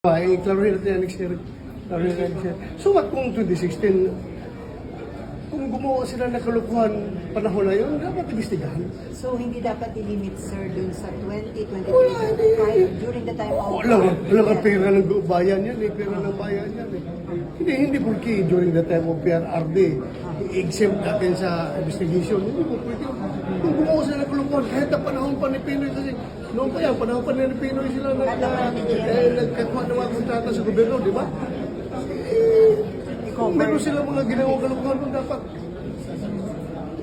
Klaruhin natin yan next year. Klaruhin natin next year. So what kung 2016, kung gumawa sila ng kalukuhan panahon na yun, dapat ibestigahan. So, hindi dapat i-limit, sir, dun sa 20, Wala, 20, 25, during the time of... Walang pera ng bayan yan eh. Pera ng bayan yan eh. Hindi porque during the time of PRRD, i-exempt natin sa investigation. Hindi po pwede. Kung gumawa sila ng kalukuhan, kahit ang panahon pa ni Pinoy kasi noon pa yan, panahon pa ni Pinoy sila nagkatwa ng mga kontrata sa gobyerno, di ba? Kung meron sila mga ginawang kalukuhan doon, dapat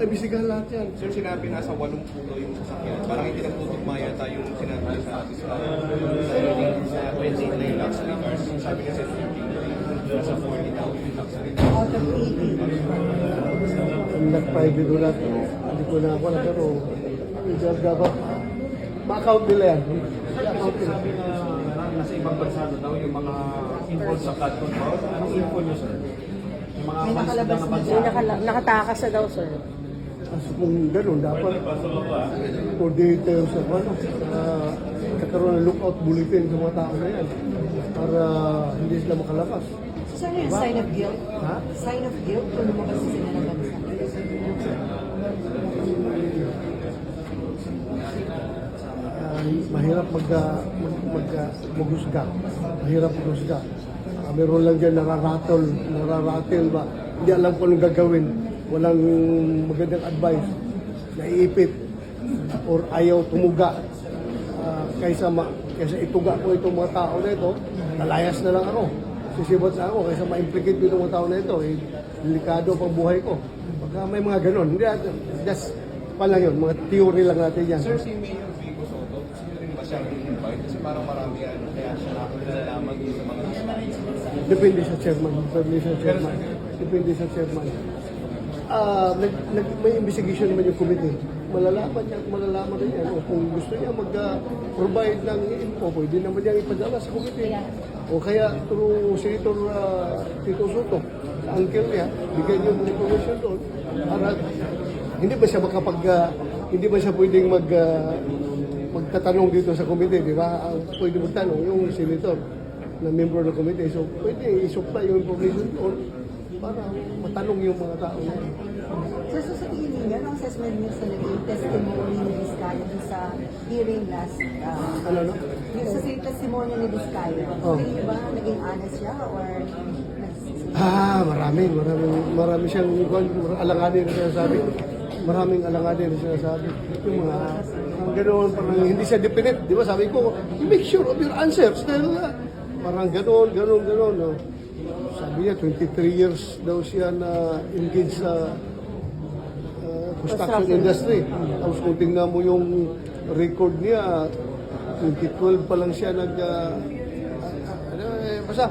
ibisigahan lahat yan. Sir, sinabi nasa 8 pulo yung sasakyan. Parang hindi nagtutugma yata yung sinabi sa 28 na yung luxury cars. Sabi kasi nasa 40,000 yung luxury cars. Out of 80. Nag-private doon natin. Hindi ko na ako na pero dapat ma-account nila yan. Ma-account nila. Sabi na nasa ibang bansa na daw yung mga involved sa flood control. Anong info nyo, sir? Yung mga May bansa nakalabas na na bansa. Nakatakas na daw, sir. Kasi kung gano'n, dapat coordinate tayo sa kakaroon ng lookout bulletin sa mga tao na yan para hindi sila makalabas. So, ano yung sign of guilt? Ha? Sign of guilt kung lumabas sila ng bansa? Mahirap maghusga. Mahirap maghusga. Meron lang dyan nararatel ba? Hindi alam kung anong gagawin. Walang magandang advice. Naiipit or ayaw tumuga. Kaysa ituga ko itong mga tao na ito, nalayas na lang ako. Sisibot na ako kaysa ma-implicate ko itong mga tao na ito. Delikado pang buhay ko. Pagka may mga ganon. Hindi, just pa lang yun. Mga theory lang natin yan. Sir, si Mayor Vico Soto, sino rin ba siyang invite? Kasi parang marami kaya siya nalalaman dito sa mga Depende sa chairman. Depende sa chairman. May investigation naman yung committee. Malalaman rin yan. O kung gusto niya mag-provide ng info, pwede naman niya ipadala sa committee. O kaya through Senator Tito Soto, sa uncle niya, bigyan niyo ng information doon. Para hindi ba siya pwedeng magtatanong dito sa committee, di ba? Pwede magtanong yung senator na member ng committee. So, pwede i-supply yung information doon para matanong yung mga tao na yun. So, sa tingin niyo, anong assessment niyo sa naging testimony ni Vizcaya sa hearing last... Ano, no? Yung sa testimony ni Vizcaya, tingin niyo ba naging honest siya or... Marami siyang alanganin na sinasabi. Maraming alanganin na sinasabi. Yung mga ganoon, parang hindi siya definite. Di ba sabi ko, you make sure of your answers. Dahil parang ganoon. No? Sabi niya, 23 years daw siya na engaged sa construction industry. Tapos kung tingnan mo yung record niya, 2012 pa lang siya basta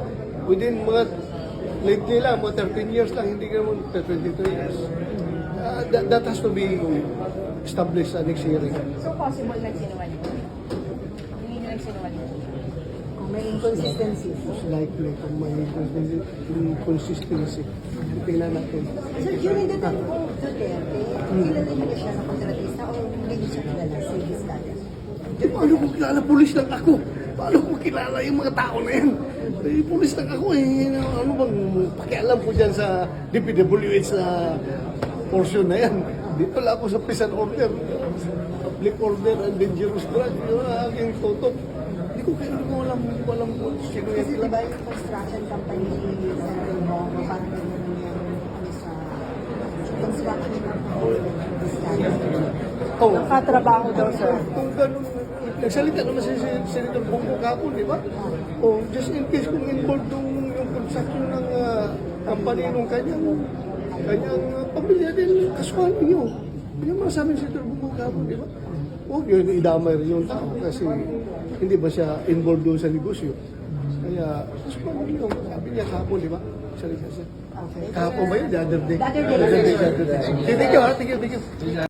within mga lately lang, mga 13 years lang, hindi ka naman 23 years. That has to be established sa next hearing. So, possible nagsinungaling? Hindi na nagsinungaling? Kung may inconsistency. Most likely, kung may inconsistency. Tingnan natin. So, during the time po, Duterte, kilala niyo siya na kontratista o hindi niyo siya kilala si Vizcaya? Paano ko kilala? Pulis lang ako. Paano ko kilala yung mga tao na yan? Pulis lang ako eh. Ano bang pakialam ko dyan sa DPWH na portion na yan? Dito lang ako sa prison order. Public order and dangerous drug. Yun ang aking tutok. Hindi ko alam kung sino yan. Kasi diba yung construction company ni Senator Bongo, parang gano'n yung sa construction company ni Vizcaya? Oh, Nakatrabaho daw, sir. kung ganun, nagsalita naman si Senator Bongo kahapon, di ba? O just in case kung involved yung construction ng company nung kanyang pamilya din, kasuhan niyo. Yan mga sabi ni Senator Bongo kahapon, di ba? Huwag yun, idamay rin yung tao kasi hindi ba siya involved doon sa negosyo. Kaya, kasuhan niyo. Sabi niya kahapon, di ba? Salita siya. Okay. Kahapon ba yun? The other day. The other day. Thank you.